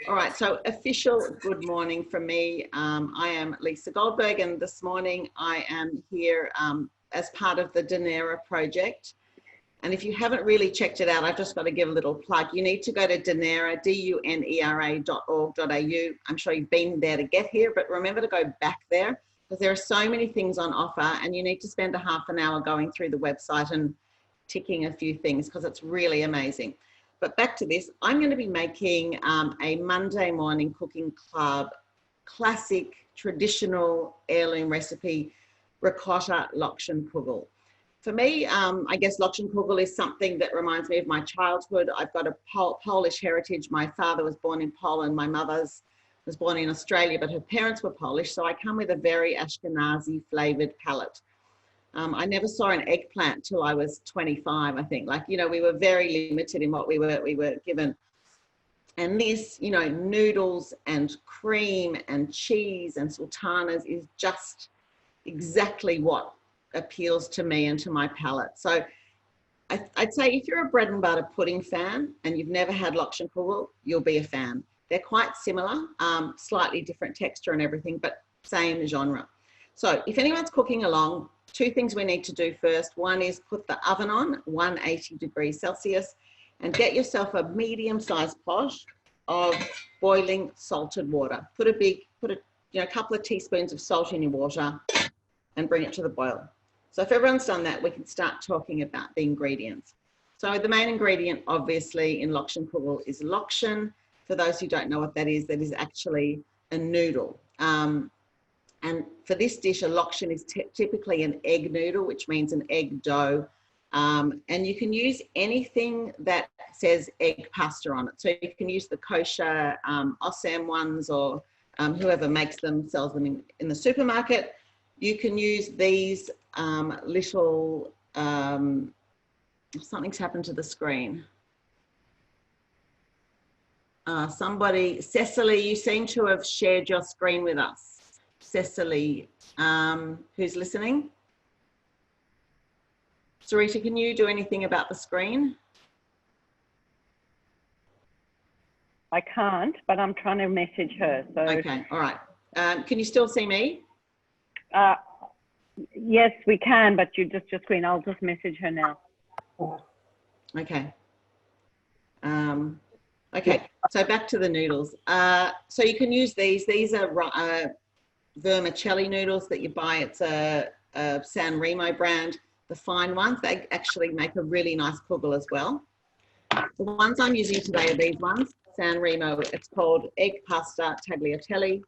All right, so official good morning from me. I am Lisa Goldberg, and this morning I am here as part of the Genera project. And if you haven't really checked it out, I've just got to give a little plug. You need to go to Genera, dunera.org.au. I'm sure you've been there to get here, but remember to go back there because there are so many things on offer, and you need to spend a half an hour going through the website and ticking a few things because it's really amazing. But back to this, I'm going to be making a Monday morning cooking club classic traditional heirloom recipe, ricotta Lokshen Kugel. For me, I guess Lokshen Kugel is something that reminds me of my childhood. I've got a Polish heritage. My father was born in Poland. My mother was born in Australia, but her parents were Polish. So I come with a very Ashkenazi flavored palate. I never saw an eggplant till I was 25, I think. Like, you know, we were very limited in what we were given. And this, you know, noodles and cream and cheese and sultanas is just exactly what appeals to me and to my palate. So I'd say if you're a bread and butter pudding fan and you've never had Lokshen Kugel, you'll be a fan. They're quite similar, slightly different texture and everything, but same genre. So if anyone's cooking along, two things we need to do first. One is put the oven on 180 degrees Celsius and get yourself a medium-sized pot of boiling salted water. Put a couple of teaspoons of salt in your water and bring it to the boil. So if everyone's done that, we can start talking about the ingredients. So the main ingredient, obviously, in Lokshen Kugel is Lokshen. For those who don't know what that is actually a noodle. And for this dish, a Lokshen is typically an egg noodle, which means an egg dough. And you can use anything that says egg pasta on it. So you can use the kosher Osam ones, or whoever makes them, sells them in the supermarket. You can use these little, something's happened to the screen. Cecily, you seem to have shared your screen with us. Cecily, who's listening? Sarita, can you do anything about the screen? I can't, but I'm trying to message her. So. Okay, all right. Can you still see me? Yes, we can, but you just your screen. I'll just message her now. Okay. Okay, so back to the noodles. So you can use these. These are Vermicelli noodles that you buy. It's a San Remo brand. The fine ones, they actually make a really nice kugel as well. The ones I'm using today are these ones, San Remo. It's called egg pasta tagliatelle.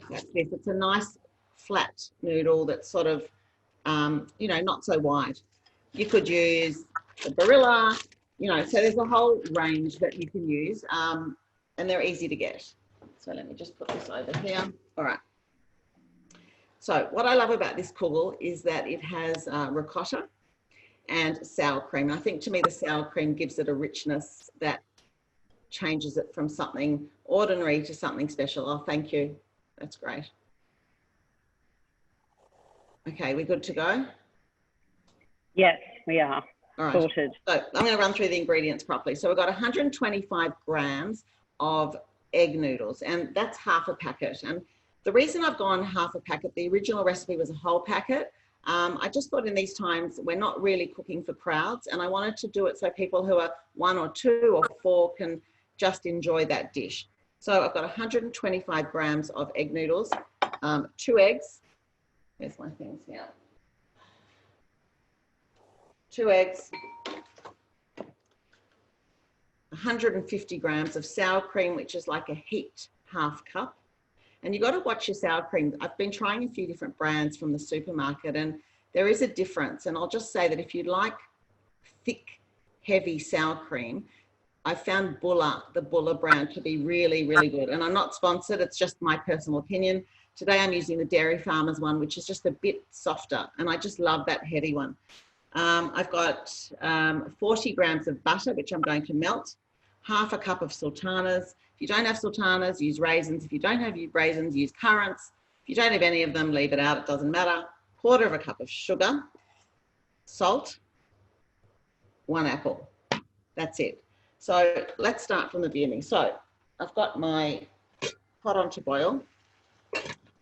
That's this. It's a nice flat noodle that's sort of, you know, not so wide. You could use the Barilla, you know, so there's a whole range that you can use, and they're easy to get. So let me just put this over here. All right. So what I love about this kugel is that it has ricotta and sour cream. And I think to me the sour cream gives it a richness that changes it from something ordinary to something special. Oh, thank you. That's great. Okay, we good to go? Yes, we are. All right. Sorted. So I'm going to run through the ingredients properly. So we've got 125 grams of egg noodles, and that's half a packet. And the reason I've gone half a packet, the original recipe was a whole packet. I just thought in these times, we're not really cooking for crowds, and I wanted to do it so people who are 1 or 2 or 4 can just enjoy that dish. So I've got 125 grams of egg noodles, 2 eggs. There's my things here. 2 eggs, 150 grams of sour cream, which is like a heaped half cup. And you've got to watch your sour cream. I've been trying a few different brands from the supermarket, and there is a difference. And I'll just say that if you like thick, heavy sour cream, I found the Bulla brand to be really, really good. And I'm not sponsored, it's just my personal opinion. Today I'm using the Dairy Farmers one, which is just a bit softer. And I just love that heavy one. I've got 40 grams of butter, which I'm going to melt, half a cup of sultanas. If you don't have sultanas, use raisins. If you don't have raisins, use currants. If you don't have any of them, leave it out, it doesn't matter. Quarter of a cup of sugar, salt, 1 apple. That's it. So let's start from the beginning. So I've got my pot on to boil.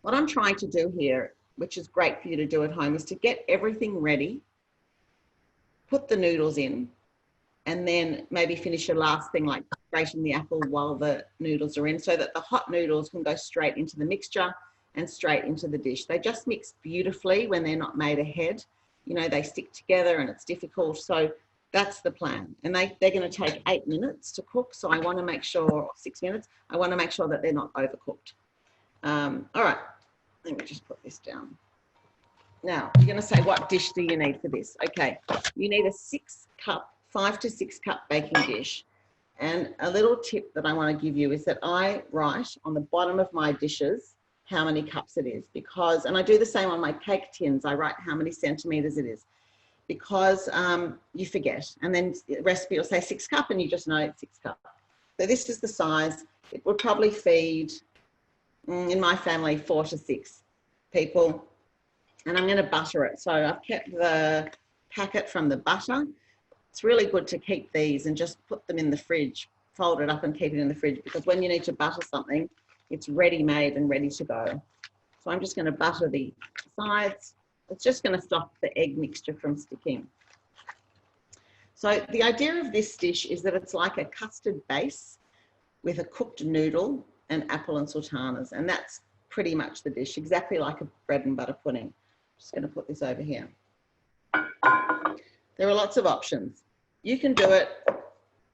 What I'm trying to do here, which is great for you to do at home, is to get everything ready, put the noodles in, and then maybe finish your last thing like grating the apple while the noodles are in, so that the hot noodles can go straight into the mixture and straight into the dish. They just mix beautifully when they're not made ahead. You know, they stick together and it's difficult. So that's the plan. And they're going to take 8 minutes to cook. So I want to make sure, or 6 minutes, I want to make sure that they're not overcooked. All right, let me just put this down. Now, you're going to say, what dish do you need for this? Okay, you need a 5 to 6 cup baking dish. And a little tip that I want to give you is that I write on the bottom of my dishes how many cups it is, because, and I do the same on my cake tins, I write how many centimeters it is, because you forget, and then the recipe will say 6 cup and you just know it's 6 cup. So this is the size. It would probably feed, in my family, 4 to 6 people. And I'm going to butter it. So I've kept the packet from the butter. It's really good to keep these and just put them in the fridge, fold it up and keep it in the fridge, because when you need to butter something, it's ready made and ready to go. So I'm just going to butter the sides. It's just going to stop the egg mixture from sticking. So the idea of this dish is that it's like a custard base with a cooked noodle and apple and sultanas, and that's pretty much the dish, exactly like a bread and butter pudding. I'm just going to put this over here. There are lots of options. You can do it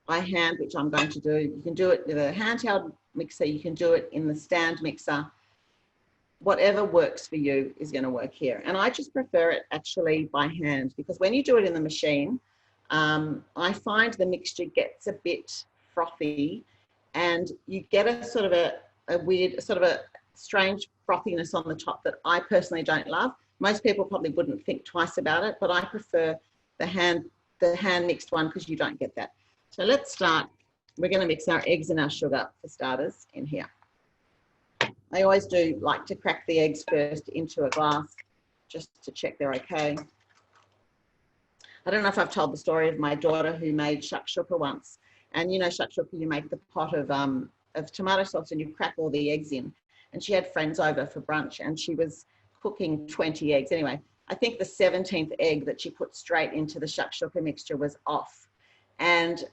by hand, which I'm going to do. You can do it with a handheld mixer. You can do it in the stand mixer. Whatever works for you is going to work here. And I just prefer it actually by hand, because when you do it in the machine, I find the mixture gets a bit frothy, and you get a sort of a weird, sort of a strange frothiness on the top that I personally don't love. Most people probably wouldn't think twice about it, but I prefer the hand mixed one, because you don't get that. So let's start. We're going to mix our eggs and our sugar, for starters, in here. I always do like to crack the eggs first into a glass, just to check they're okay. I don't know if I've told the story of my daughter who made shakshuka once. And you know, shakshuka, you make the pot of tomato sauce and you crack all the eggs in. And she had friends over for brunch and she was cooking 20 eggs. Anyway, I think the 17th egg that she put straight into the shakshuka mixture was off. And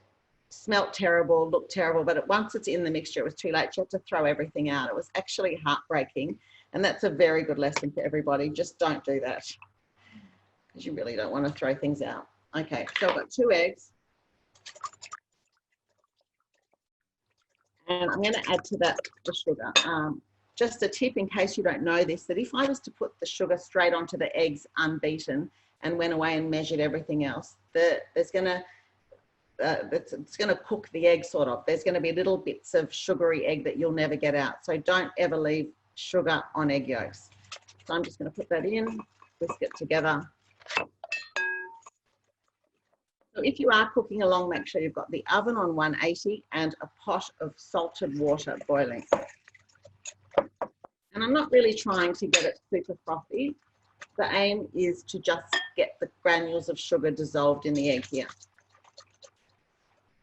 smelt terrible, looked terrible, but once it's in the mixture, it was too late. She had to throw everything out. It was actually heartbreaking. And that's a very good lesson for everybody. Just don't do that, because you really don't want to throw things out. Okay, so I've got 2 eggs. And I'm going to add to that the sugar. Just a tip in case you don't know this, that if I was to put the sugar straight onto the eggs unbeaten and went away and measured everything else, it's going to cook the egg sort of. There's going to be little bits of sugary egg that you'll never get out. So don't ever leave sugar on egg yolks. So I'm just going to put that in, whisk it together. So if you are cooking along, make sure you've got the oven on 180 and a pot of salted water boiling. And I'm not really trying to get it super frothy. The aim is to just get the granules of sugar dissolved in the egg here.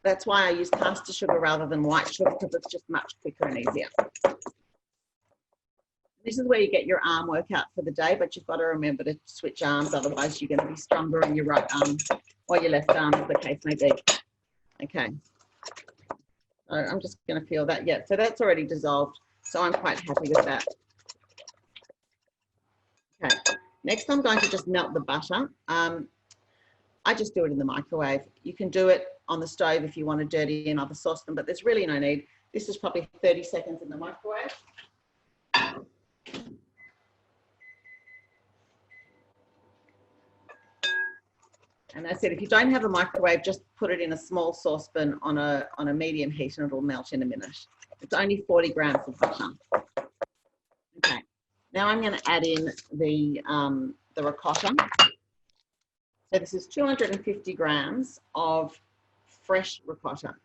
That's why I use caster sugar rather than white sugar, because it's just much quicker and easier. This is where you get your arm workout for the day, but you've got to remember to switch arms, otherwise you're going to be stronger in your right arm or your left arm, as the case may be. Okay. So I'm just going to peel that. Yeah, so that's already dissolved. So I'm quite happy with that. Okay. Next, I'm going to just melt the butter. I just do it in the microwave. You can do it on the stove if you want to dirty another saucepan, but there's really no need. This is probably 30 seconds in the microwave. And I said, if you don't have a microwave, just put it in a small saucepan on a medium heat and it'll melt in a minute. It's only 40 grams of butter. Okay, now I'm going to add in the ricotta. So this is 250 grams of fresh ricotta.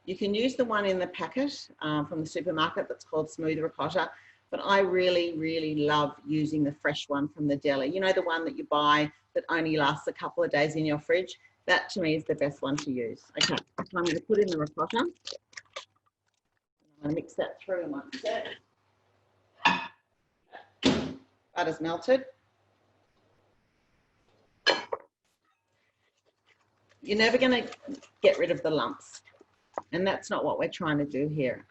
You can use the one in the packet from the supermarket that's called smooth ricotta, but I really, really love using the fresh one from the deli. You know, the one that you buy that only lasts a couple of days in your fridge? That to me is the best one to use. Okay, so I'm going to put in the ricotta. I'm I'm going to mix that through in one set. Butter's melted. You're never going to get rid of the lumps, and that's not what we're trying to do here.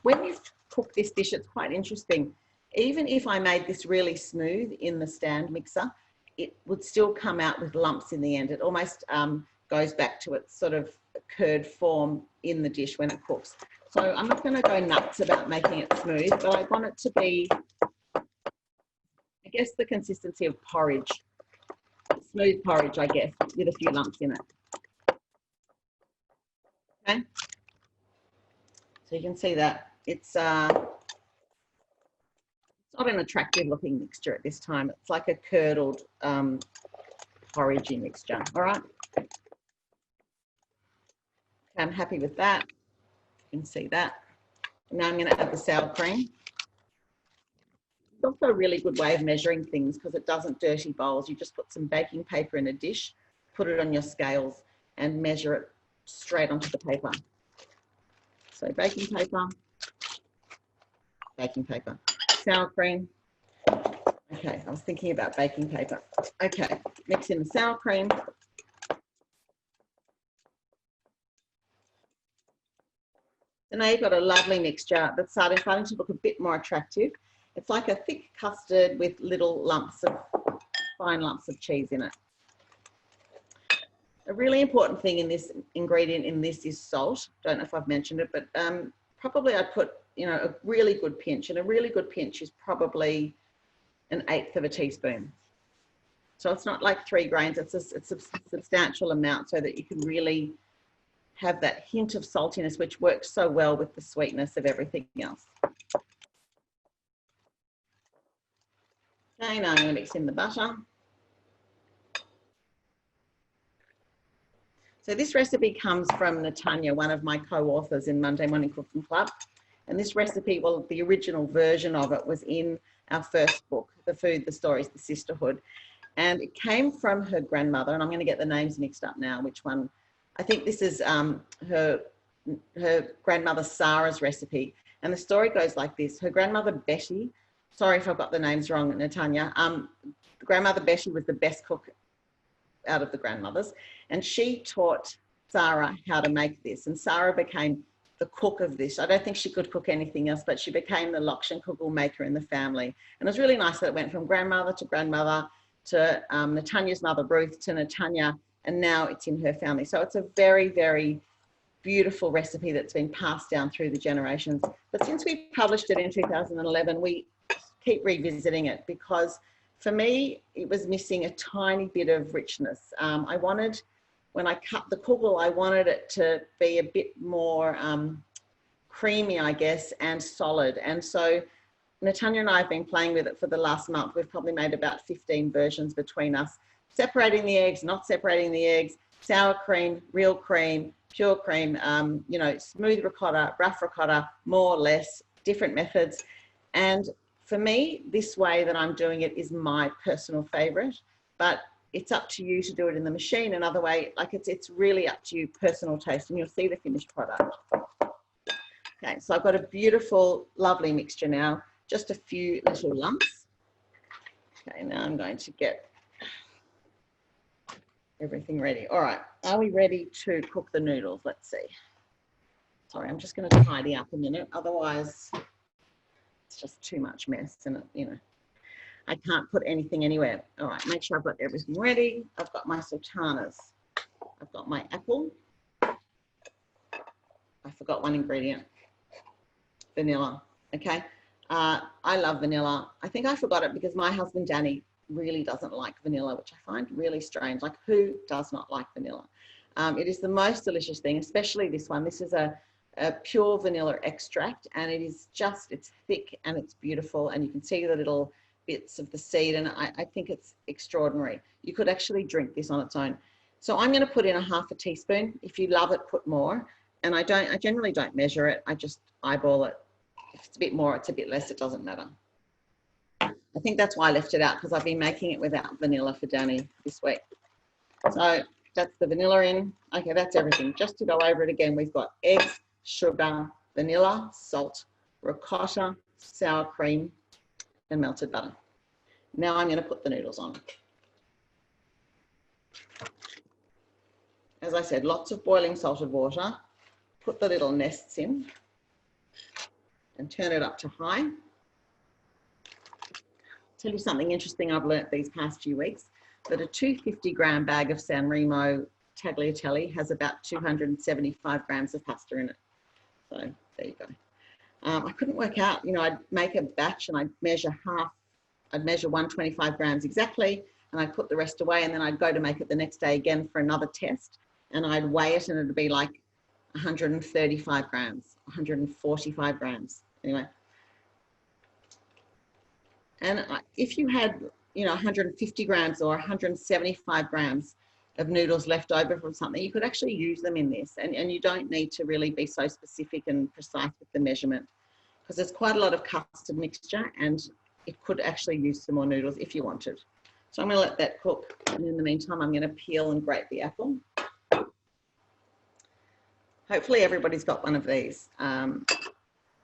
When you cook this dish, it's quite interesting. Even if I made this really smooth in the stand mixer, it would still come out with lumps in the end. It almost goes back to its sort of curd form in the dish when it cooks. So I'm not going to go nuts about making it smooth, but I want it to be, I guess, the consistency of porridge. Smooth porridge, I guess, with a few lumps in it. Okay. So you can see that it's not an attractive looking mixture at this time. It's like a curdled porridgey mixture. All right. Okay, I'm happy with that. You can see that. Now I'm going to add the sour cream. It's also a really good way of measuring things because it doesn't dirty bowls. You just put some baking paper in a dish, put it on your scales and measure it straight onto the paper. So baking paper, sour cream. Okay, I was thinking about baking paper. Okay, mix in the sour cream. So now you've got a lovely mixture that's starting to look a bit more attractive. It's like a thick custard with little lumps of, fine lumps of cheese in it. A really important thing in this ingredient in this is salt. Don't know if I've mentioned it, but probably I'd put, you know, a really good pinch, and a really good pinch is probably 1/8 of a teaspoon. So it's not like 3 grains, it's a substantial amount so that you can really have that hint of saltiness, which works so well with the sweetness of everything else. Okay, now I'm going to mix in the butter. So this recipe comes from Natanya, one of my co-authors in Monday Morning Cooking Club. And this recipe, well, the original version of it was in our first book, The Food, the Stories, the Sisterhood. And it came from her grandmother, and I'm going to get the names mixed up now, which one. I think this is her grandmother Sarah's recipe. And the story goes like this. Her grandmother Betty, sorry if I've got the names wrong, Natanya, grandmother Betty was the best cook out of the grandmothers, and she taught Sarah how to make this, and Sarah became the cook of this. I don't think she could cook anything else, but she became the Lokshen Kugel maker in the family. And it was really nice that it went from grandmother to Natanya's mother Ruth to Natanya, and now it's in her family. So it's a very, very beautiful recipe that's been passed down through the generations. But since we published it in 2011, we keep revisiting it because for me, it was missing a tiny bit of richness. I wanted, when I cut the kugel, I wanted it to be a bit more creamy, I guess, and solid. And so Natanya and I have been playing with it for the last month. We've probably made about 15 versions between us, separating the eggs, not separating the eggs, sour cream, real cream, pure cream, you know, smooth ricotta, rough ricotta, more or less, different methods. And for me, this way that I'm doing it is my personal favorite, but it's up to you to do it in the machine. Another way, like it's really up to you, personal taste, and you'll see the finished product. Okay, so I've got a beautiful, lovely mixture now, just a few little lumps. Okay, now I'm going to get everything ready. All right, are we ready to cook the noodles? Let's see. Sorry, I'm just going to tidy up a minute, otherwise it's just too much mess, and you know, I can't put anything anywhere. All right, make sure I've got everything ready. I've got my sultanas. I've got my apple. I forgot one ingredient, vanilla. Okay, I love vanilla. I think I forgot it because my husband Danny really doesn't like vanilla, which I find really strange. Like, who does not like vanilla? It is the most delicious thing, especially this one. This is a pure vanilla extract, and it is just, it's thick and it's beautiful, and you can see the little bits of the seed, and I think it's extraordinary. You could actually drink this on its own. So I'm going to put in a ½ teaspoon. If you love it, put more. And I generally don't measure it. I just eyeball it. If it's a bit more, it's a bit less, it doesn't matter. I think that's why I left it out, because I've been making it without vanilla for Danny this week. So that's the vanilla in. Okay, that's everything. Just to go over it again, we've got eggs, sugar, vanilla, salt, ricotta, sour cream, and melted butter. Now I'm going to put the noodles on. As I said, lots of boiling salted water. Put the little nests in and turn it up to high. Tell you something interesting I've learnt these past few weeks, that a 250-gram bag of San Remo tagliatelle has about 275 grams of pasta in it. So there you go. I couldn't work out, you know, I'd make a batch and I'd measure 125 grams exactly, and I'd put the rest away, and then I'd go to make it the next day again for another test, and I'd weigh it and it'd be like 135 grams, 145 grams, anyway. And if you had, you know, 150 grams or 175 grams of noodles left over from something, you could actually use them in this, and you don't need to really be so specific and precise with the measurement, because there's quite a lot of custard mixture and it could actually use some more noodles if you wanted. So I'm going to let that cook, and in the meantime I'm going to peel and grate the apple. Hopefully everybody's got one of these.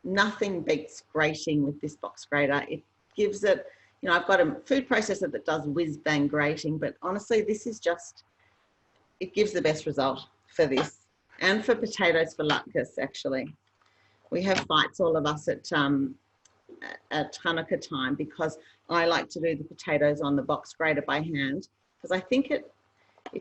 Nothing beats grating with this box grater. It gives it, you know, I've got a food processor that does whiz bang grating, but honestly this is just, it gives the best result for this and for potatoes for latkes. Actually, we have fights, all of us, at Hanukkah time, because I like to do the potatoes on the box grater by hand, because I think it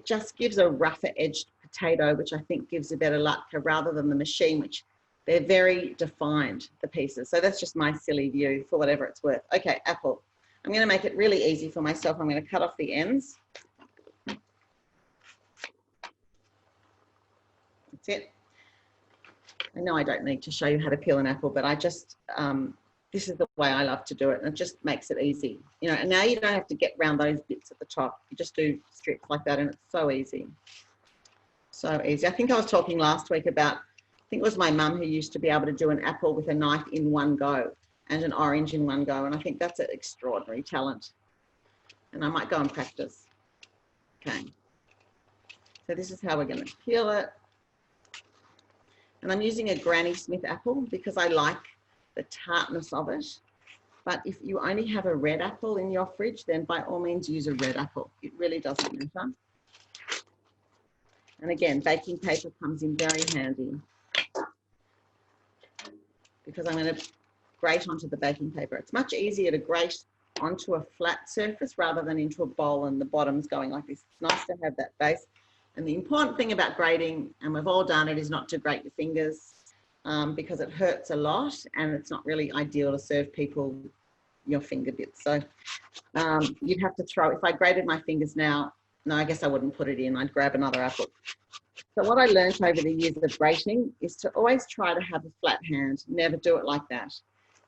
just gives a rougher edged potato, which I think gives a better latke, rather than the machine, which they're very defined, the pieces. So that's just my silly view, for whatever it's worth. Okay, apple. I'm going to make it really easy for myself. I'm going to cut off the ends. That's it. I know I don't need to show you how to peel an apple, but I just, this is the way I love to do it, and it just makes it easy. You know, and now you don't have to get around those bits at the top. You just do strips like that, and it's so easy. So easy. I think I was talking last week about, I think it was my mum who used to be able to do an apple with a knife in one go and an orange in one go, and I think that's an extraordinary talent. And I might go and practice. Okay. So this is how we're going to peel it. And I'm using a Granny Smith apple because I like the tartness of it. But if you only have a red apple in your fridge, then by all means use a red apple. It really doesn't matter. And again, baking paper comes in very handy, because I'm going to grate onto the baking paper. It's much easier to grate onto a flat surface rather than into a bowl and the bottom's going like this. It's nice to have that base. And the important thing about grating, and we've all done it, is not to grate your fingers, because it hurts a lot and it's not really ideal to serve people your finger bits. So you'd have to throw, if I grated my fingers now, no, I guess I wouldn't put it in. I'd grab another apple. So what I learned over the years of grating is to always try to have a flat hand, never do it like that.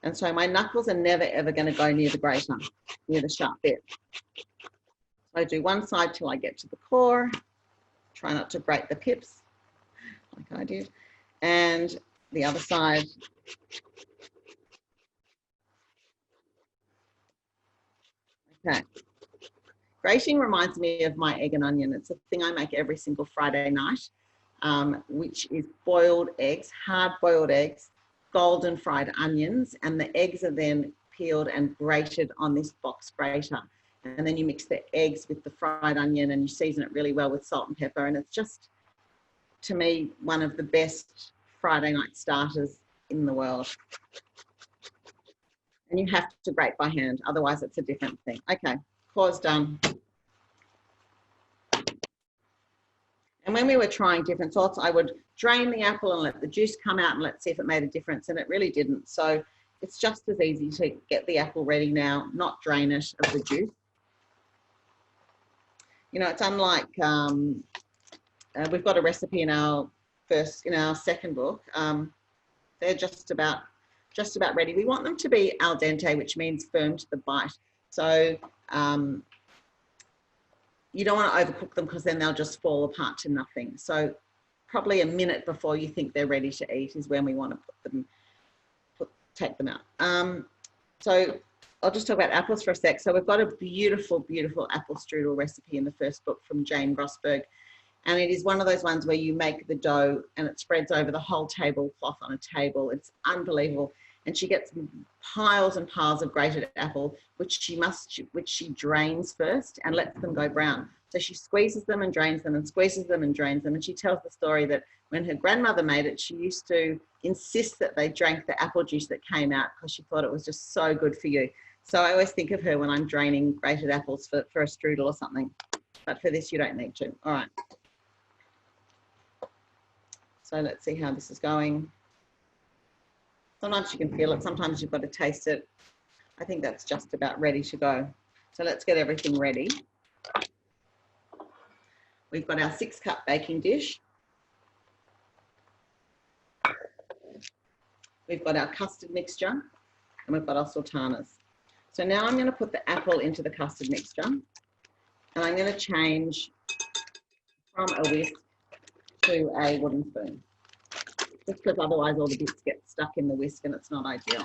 And so my knuckles are never, ever going to go near the grater, near the sharp bit. So I do one side till I get to the core. Try not to grate the pips, like I did. And the other side. Okay. Grating reminds me of my egg and onion. It's a thing I make every single Friday night, which is boiled eggs, hard boiled eggs, golden fried onions, and the eggs are then peeled and grated on this box grater. And then you mix the eggs with the fried onion and you season it really well with salt and pepper. And it's just, to me, one of the best Friday night starters in the world. And you have to grate by hand, otherwise it's a different thing. Okay, core's done. And when we were trying different sorts, I would drain the apple and let the juice come out and let's see if it made a difference, and it really didn't. So it's just as easy to get the apple ready now, not drain it of the juice. You know, it's unlike, we've got a recipe in our second book. They're just about ready. We want them to be al dente, which means firm to the bite. So you don't want to overcook them, because then they'll just fall apart to nothing. So probably a minute before you think they're ready to eat is when we want to take them out. So I'll just talk about apples for a sec. So we've got a beautiful, beautiful apple strudel recipe in the first book from Jane Grossberg. And it is one of those ones where you make the dough and it spreads over the whole tablecloth on a table. It's unbelievable. And she gets piles and piles of grated apple, which she drains first and lets them go brown. So she squeezes them and drains them and squeezes them and drains them. And she tells the story that when her grandmother made it, she used to insist that they drank the apple juice that came out because she thought it was just so good for you. So I always think of her when I'm draining grated apples for a strudel or something. But for this, you don't need to. All right. So let's see how this is going. Sometimes you can feel it. Sometimes you've got to taste it. I think that's just about ready to go. So let's get everything ready. We've got our 6-cup baking dish. We've got our custard mixture and we've got our sultanas. So now I'm going to put the apple into the custard mixture and I'm going to change from a whisk to a wooden spoon. Just because otherwise all the bits get stuck in the whisk and it's not ideal.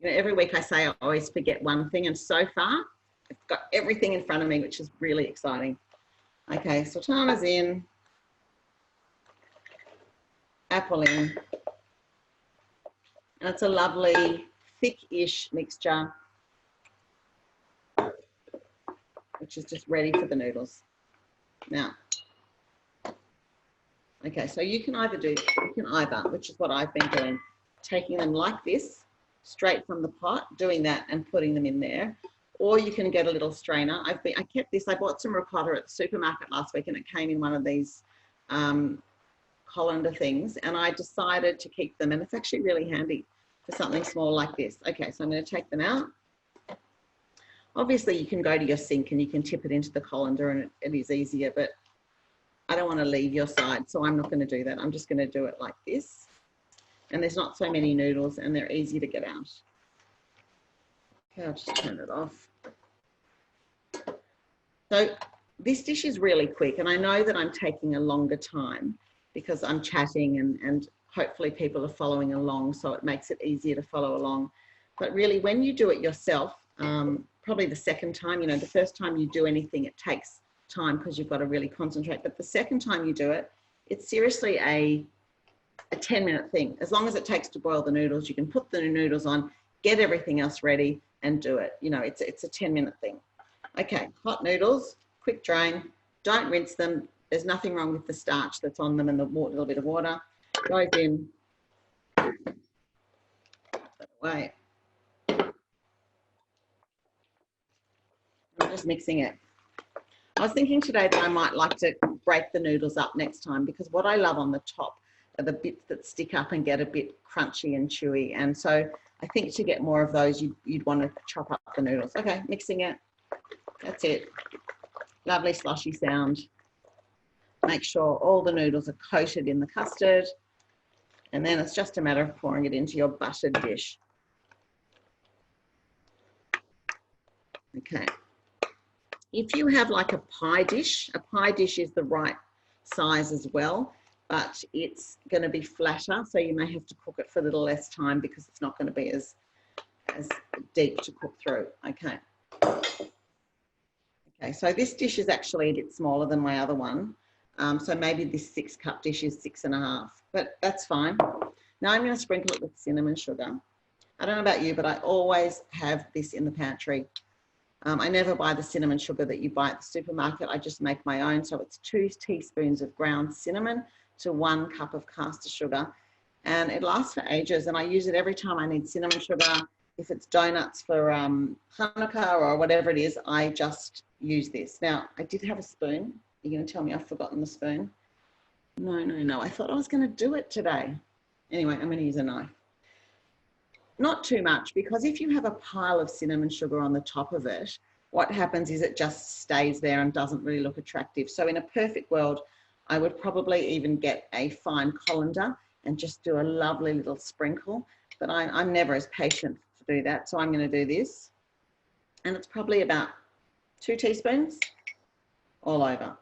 You know, every week I say I always forget one thing, and so far I've got everything in front of me, which is really exciting. Okay, sultanas in, apple in, and it's a lovely thick-ish mixture, which is just ready for the noodles. Now, okay, so you can either, which is what I've been doing, taking them like this, straight from the pot, doing that and putting them in there. Or you can get a little strainer. I kept this, I bought some ricotta at the supermarket last week and it came in one of these colander things, and I decided to keep them, and it's actually really handy for something small like this. Okay, so I'm going to take them out. Obviously you can go to your sink and you can tip it into the colander and it is easier, but I don't want to leave your side, so I'm not going to do that. I'm just going to do it like this. And there's not so many noodles and they're easy to get out. Okay, I'll just turn it off. So this dish is really quick, and I know that I'm taking a longer time because I'm chatting and hopefully people are following along, so it makes it easier to follow along. But really, when you do it yourself, probably the second time, you know, the first time you do anything, it takes time because you've got to really concentrate. But the second time you do it, it's seriously a 10-minute thing. As long as it takes to boil the noodles, you can put the noodles on, get everything else ready and do it. You know, it's a 10-minute thing. Okay, hot noodles, quick drain, don't rinse them. There's nothing wrong with the starch that's on them and the little bit of water. Goes in, put it away. I'm just mixing it. I was thinking today that I might like to break the noodles up next time, because what I love on the top are the bits that stick up and get a bit crunchy and chewy. And so I think to get more of those, you'd want to chop up the noodles. Okay, mixing it. That's it. Lovely slushy sound. Make sure all the noodles are coated in the custard. And then it's just a matter of pouring it into your buttered dish. Okay. If you have like a pie dish is the right size as well, but it's going to be flatter, so you may have to cook it for a little less time because it's not going to be as deep to cook through. Okay. Okay, so this dish is actually a bit smaller than my other one. So maybe this 6-cup dish is 6.5, but that's fine. Now I'm going to sprinkle it with cinnamon sugar. I don't know about you, but I always have this in the pantry. I never buy the cinnamon sugar that you buy at the supermarket. I just make my own. So it's 2 teaspoons of ground cinnamon to 1 cup of caster sugar. And it lasts for ages. And I use it every time I need cinnamon sugar. If it's donuts for Hanukkah or whatever it is, I just use this. Now, I did have a spoon. You're going to tell me I've forgotten the spoon? No. I thought I was going to do it today. Anyway, I'm going to use a knife. Not too much, because if you have a pile of cinnamon sugar on the top of it, what happens is it just stays there and doesn't really look attractive. So in a perfect world, I would probably even get a fine colander and just do a lovely little sprinkle. But I'm never as patient to do that. So I'm going to do this. And it's probably about 2 teaspoons all over.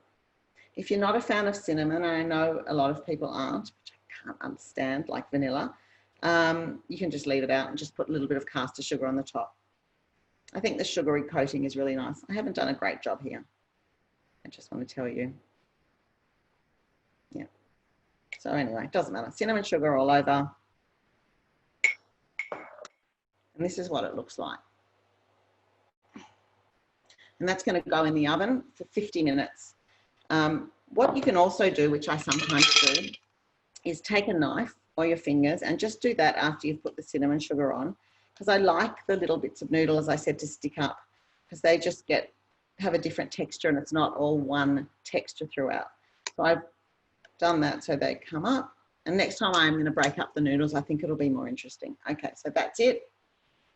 If you're not a fan of cinnamon, and I know a lot of people aren't, which I can't understand, like vanilla, you can just leave it out and just put a little bit of caster sugar on the top. I think the sugary coating is really nice. I haven't done a great job here. I just want to tell you. So anyway, it doesn't matter. Cinnamon sugar all over. And this is what it looks like. And that's going to go in the oven for 50 minutes. What you can also do, which I sometimes do, is take a knife or your fingers and just do that after you've put the cinnamon sugar on, because I like the little bits of noodle, as I said, to stick up, because they just have a different texture and it's not all one texture throughout. So I've done that so they come up, and next time I'm going to break up the noodles. I think it'll be more interesting. Okay, so that's it.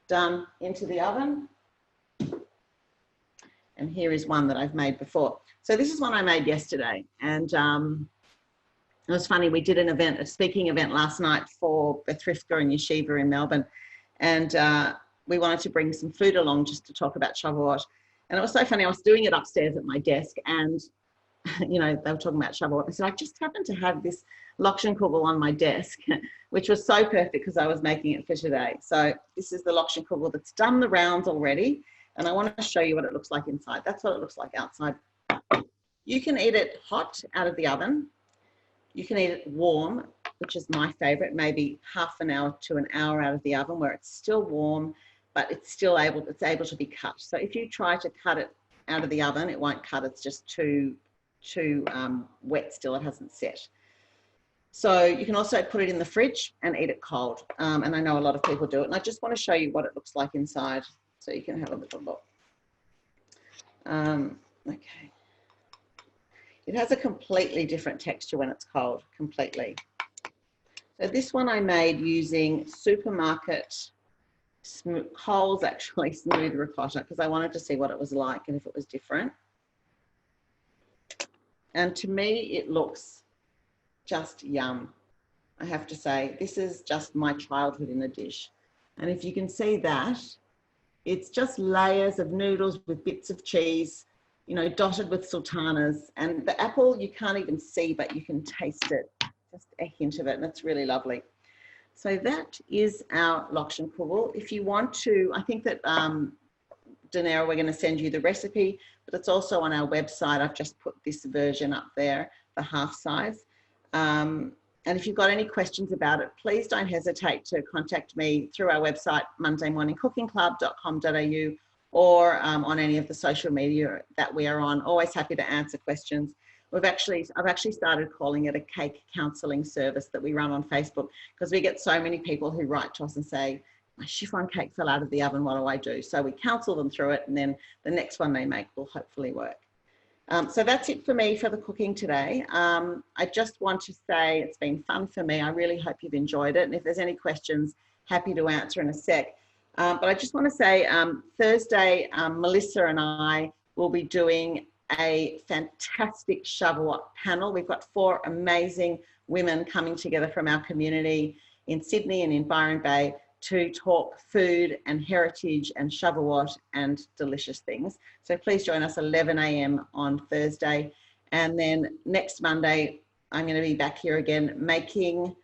Done. Into the oven. And here is one that I've made before. So this is one I made yesterday, and it was funny. We did an event, a speaking event last night for Bethriska and Yeshiva in Melbourne, and we wanted to bring some food along just to talk about Shavuot. And it was so funny. I was doing it upstairs at my desk, and you know, they were talking about Shavuot. I said, I just happened to have this Lokshen Kugel on my desk, which was so perfect because I was making it for today. So this is the Lokshen Kugel that's done the rounds already. And I want to show you what it looks like inside. That's what it looks like outside. You can eat it hot out of the oven. You can eat it warm, which is my favorite, maybe half an hour to an hour out of the oven where it's still warm, but it's still able to be cut. So if you try to cut it out of the oven, it won't cut. It's just too wet still. It hasn't set. So you can also put it in the fridge and eat it cold. And I know a lot of people do it. And I just want to show you what it looks like inside, so you can have a little look. Okay. It has a completely different texture when it's cold, completely. So this one I made using supermarket Coles, actually, smooth ricotta, because I wanted to see what it was like and if it was different. And to me, it looks just yum. I have to say, this is just my childhood in a dish. And if you can see that, it's just layers of noodles with bits of cheese, you know, dotted with sultanas. And the apple, you can't even see, but you can taste it, just a hint of it, and it's really lovely. So that is our Lokshen Kugel. If you want to, I think that Genera, we're going to send you the recipe, but it's also on our website. I've just put this version up there, the half size. And if you've got any questions about it, please don't hesitate to contact me through our website, mondaymorningcookingclub.com.au, or on any of the social media that we are on. Always happy to answer questions. I've actually started calling it a cake counselling service that we run on Facebook, because we get so many people who write to us and say, my chiffon cake fell out of the oven, what do I do? So we counsel them through it, and then the next one they make will hopefully work. So that's it for me for the cooking today. I just want to say it's been fun for me. I really hope you've enjoyed it. And if there's any questions, happy to answer in a sec. But I just want to say Thursday, Melissa and I will be doing a fantastic Shavuot panel. We've got 4 amazing women coming together from our community in Sydney and in Byron Bay to talk food and heritage and Shavuot and delicious things. So please join us 11 a.m. on Thursday. And then next Monday, I'm going to be back here again making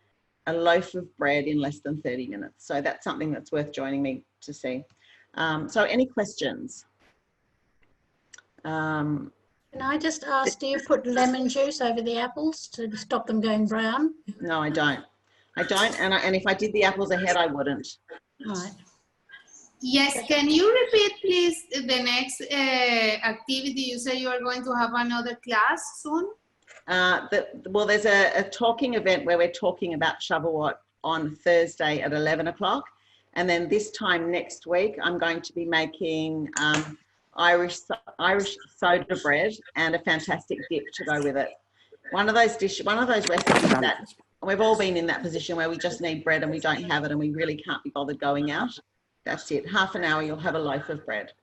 a loaf of bread in less than 30 minutes. So that's something that's worth joining me to see. So any questions? Can I just ask, do you put lemon juice over the apples to stop them going brown? No, I don't. And if I did the apples ahead, I wouldn't. Right. Yes, can you repeat, please, the next activity? You say you are going to have another class soon? Well, there's a talking event where we're talking about Shavuot on Thursday at 11 o'clock. And then this time next week, I'm going to be making Irish soda bread and a fantastic dip to go with it. One of those recipes that we've all been in that position where we just need bread and we don't have it and we really can't be bothered going out. That's it. Half an hour, you'll have a loaf of bread.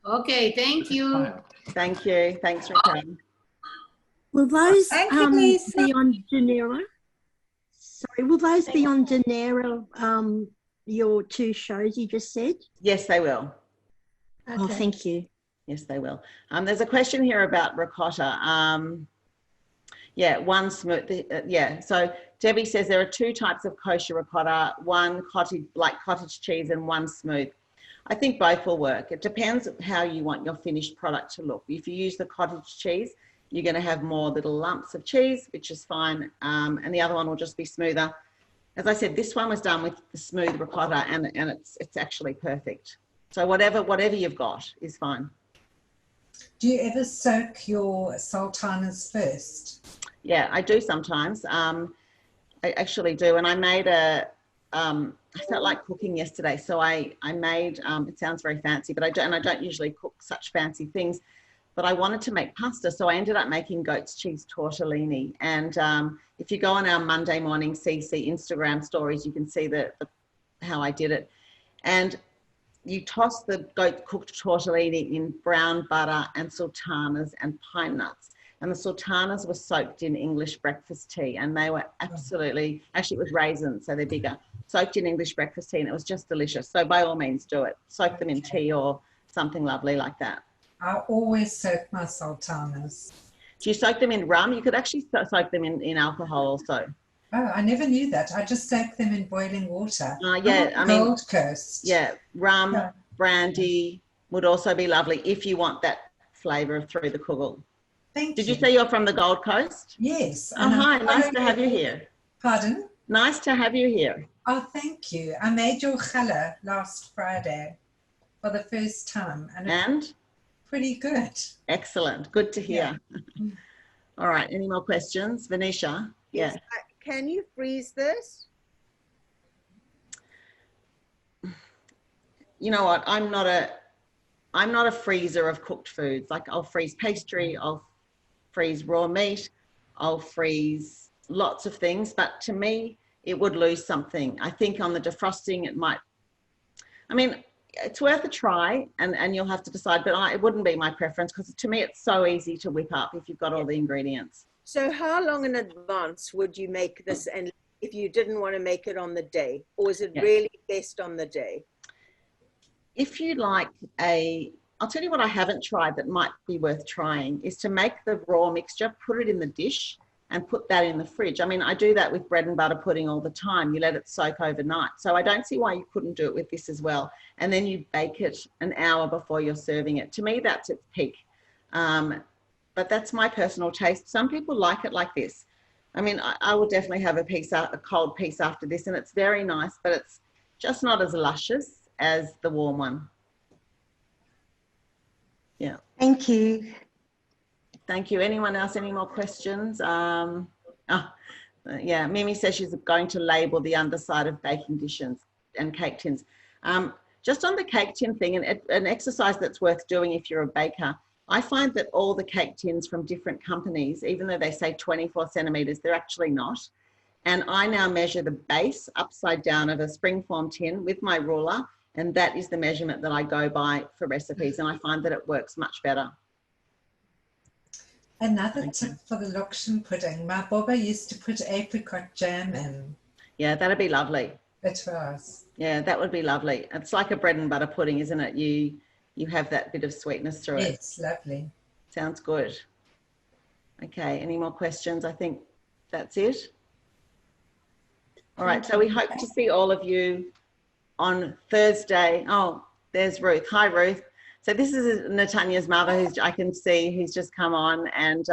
Okay, thank you. Thank you. Thanks, Raquel. Will those be on Genera? Sorry, will those be on Genera, your 2 shows you just said? Yes, they will. Okay. Oh, thank you. Yes, they will. There's a question here about ricotta. Yeah, one smooth. Yeah, so Debbie says there are 2 types of kosher ricotta, one cottage cheese and one smooth. I think both will work. It depends how you want your finished product to look. If you use the cottage cheese, you're going to have more little lumps of cheese, which is fine. And the other one will just be smoother. As I said, this one was done with the smooth ricotta, and it's actually perfect. So whatever you've got is fine. Do you ever soak your sultanas first? Yeah, I do sometimes. I actually do. And I made I felt like cooking yesterday. So I made, it sounds very fancy, but I don't usually cook such fancy things, but I wanted to make pasta. So I ended up making goat's cheese tortellini. And if you go on our Monday morning CC Instagram stories, you can see how I did it. And you toss the goat cooked tortellini in brown butter and sultanas and pine nuts. And the sultanas were soaked in English breakfast tea, and they were absolutely, actually it was raisins, so they're bigger, soaked in English breakfast tea, and it was just delicious. So by all means do it. Soak them in tea or something lovely like that. I always soak my sultanas. Do you soak them in rum? You could actually soak them in alcohol also. Oh, I never knew that. I just soak them in boiling water. Yeah, I mean, Gold Coast. Yeah, rum, brandy would also be lovely if you want that flavour through the Kugel. Thank you. Did you say you're from the Gold Coast? Yes. Oh, hi. Nice to have you here. Pardon? Nice to have you here. Oh, thank you. I made your challah last Friday for the first time. And it's pretty good. Excellent. Good to hear. Yeah. All right. Any more questions? Venetia? Yes. Yeah. Can you freeze this? You know what? I'm not a freezer of cooked foods. Like I'll freeze pastry, I'll freeze raw meat, I'll freeze lots of things, but to me it would lose something. I think on the defrosting it might, I mean, it's worth a try, and you'll have to decide, but it wouldn't be my preference, because to me it's so easy to whip up if you've got all the ingredients. So how long in advance would you make this, and if you didn't want to make it on the day, or is it really best on the day? If you like I'll tell you what I haven't tried that might be worth trying, is to make the raw mixture, put it in the dish and put that in the fridge. I mean, I do that with bread and butter pudding all the time. You let it soak overnight. So I don't see why you couldn't do it with this as well. And then you bake it an hour before you're serving it. To me, that's its peak. But that's my personal taste. Some people like it like this. I mean, I will definitely have a cold piece after this, and it's very nice, but it's just not as luscious as the warm one. Yeah. Thank you. Thank you. Anyone else? Any more questions? Yeah, Mimi says she's going to label the underside of baking dishes and cake tins. Just on the cake tin thing, an exercise that's worth doing if you're a baker, I find that all the cake tins from different companies, even though they say 24 centimetres, they're actually not. And I now measure the base upside down of a springform tin with my ruler, and that is the measurement that I go by for recipes, and I find that it works much better. Another tip for the Lokshen pudding, my Boba used to put apricot jam in. Yeah, that'd be lovely. It was. Yeah, that would be lovely. It's like a bread and butter pudding, isn't it? You have that bit of sweetness through it. It's lovely. Sounds good. Okay, any more questions? I think that's it. All right, so we hope to see all of you on Thursday. Oh, there's Ruth. Hi, Ruth. So this is Natanya's mother, who I can see, who's just come on, and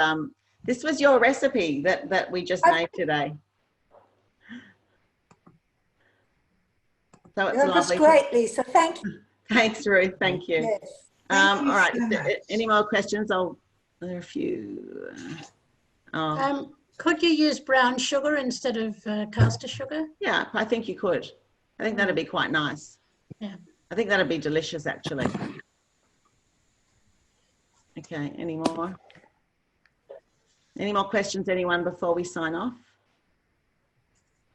this was your recipe that we just made today. So it's that was great, Lisa. Thank you. Thanks, Ruth. Thank you. Yes. All right. Any more questions? There are a few. Could you use brown sugar instead of caster sugar? Yeah, I think you could. I think that'd be quite nice. Yeah. I think that'd be delicious, actually. Okay, any more? Any more questions, anyone, before we sign off?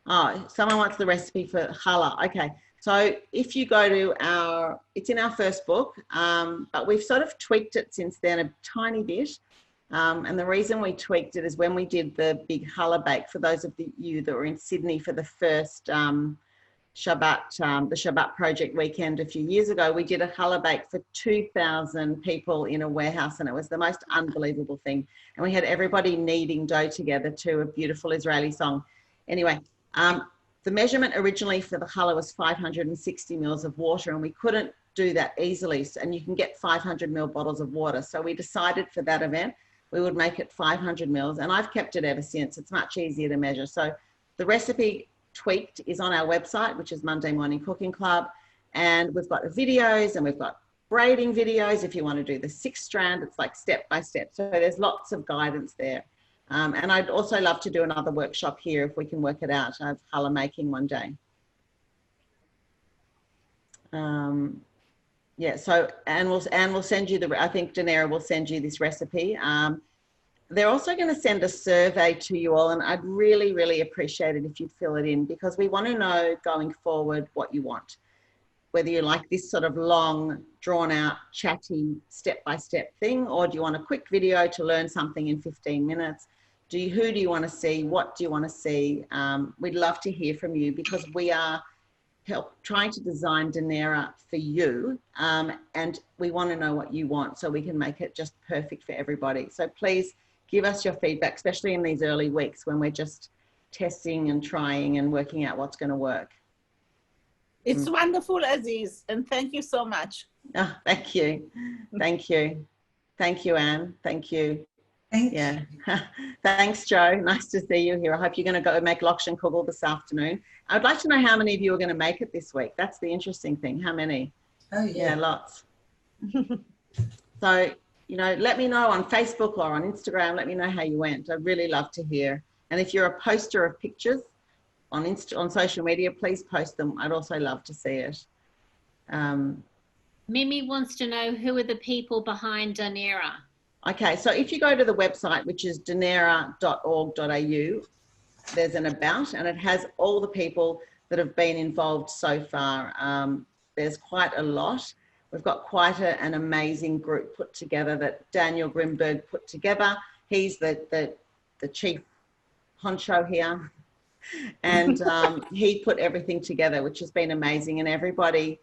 Oh, someone wants the recipe for challah. Okay, so if you go to it's in our first book, but we've sort of tweaked it since then a tiny bit. And the reason we tweaked it is when we did the big challah bake, for those of you that were in Sydney for the first Shabbat, the Shabbat project weekend a few years ago, we did a challah bake for 2,000 people in a warehouse, and it was the most unbelievable thing. And we had everybody kneading dough together to a beautiful Israeli song. Anyway, the measurement originally for the challah was 560 mils of water, and we couldn't do that easily. And you can get 500 ml bottles of water. So we decided for that event, we would make it 500 mils, and I've kept it ever since. It's much easier to measure. So the recipe tweaked is on our website, which is Monday Morning Cooking Club, and we've got videos and we've got braiding videos. If you want to do the 6 strand, it's like step by step. So there's lots of guidance there. And I'd also love to do another workshop here if we can work it out of challah making one day. Yeah, so Anne will send you I think Genera will send you this recipe. They're also going to send a survey to you all, and I'd really, really appreciate it if you'd fill it in, because we want to know going forward what you want. Whether you like this sort of long, drawn out, chatty, step-by-step thing, or do you want a quick video to learn something in 15 minutes? Who do you want to see? What do you want to see? We'd love to hear from you, because we are trying to design Genera for you, and we want to know what you want so we can make it just perfect for everybody. So please give us your feedback, especially in these early weeks when we're just testing and trying and working out what's going to work. It's wonderful, Aziz, and thank you so much. Oh, thank you. Thank you. Thank you, Anne. Thank you. Thank you. Thanks, Joe. Nice to see you here. I hope you're going to go make Lokshen Kugel this afternoon. I'd like to know how many of you are going to make it this week. That's the interesting thing. How many? Oh, yeah. Yeah, lots. So, you know, let me know on Facebook or on Instagram. Let me know how you went. I'd really love to hear. And if you're a poster of pictures on social media, please post them. I'd also love to see it. Mimi wants to know who are the people behind Genera. Okay, so if you go to the website, which is genera.org.au, there's an about, and it has all the people that have been involved so far. There's quite a lot. We've got quite an amazing group put together that Daniel Grimberg put together. He's the chief honcho here. And he put everything together, which has been amazing, and everybody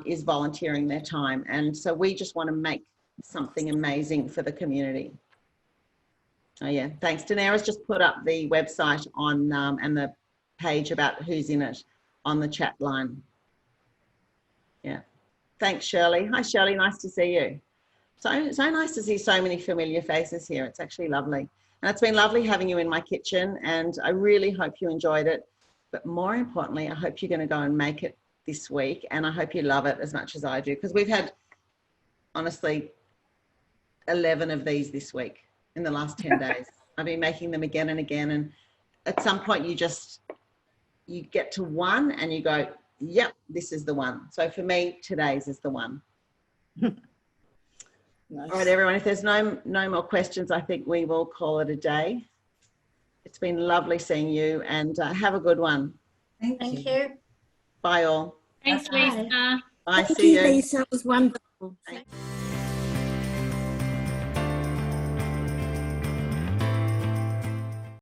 is volunteering their time. And so we just want to make something amazing for the community. Oh yeah, thanks. Genera's just put up the website on and the page about who's in it on the chat line. Yeah, thanks, Shirley. Hi, Shirley, nice to see you. So nice to see so many familiar faces here. It's actually lovely. And it's been lovely having you in my kitchen, and I really hope you enjoyed it. But more importantly, I hope you're going to go and make it this week, and I hope you love it as much as I do, because we've had, honestly, 11 of these this week in the last 10 days. I've been making them again and again, and at some point you get to one and you go, yep, this is the one. So for me, today's is the one. Nice. All right, everyone, if there's no more questions, I think we will call it a day. It's been lovely seeing you, and have a good one. Thank you. Bye all. Thanks, Lisa. Bye. Thank See you, you. Lisa. It was wonderful. Thanks.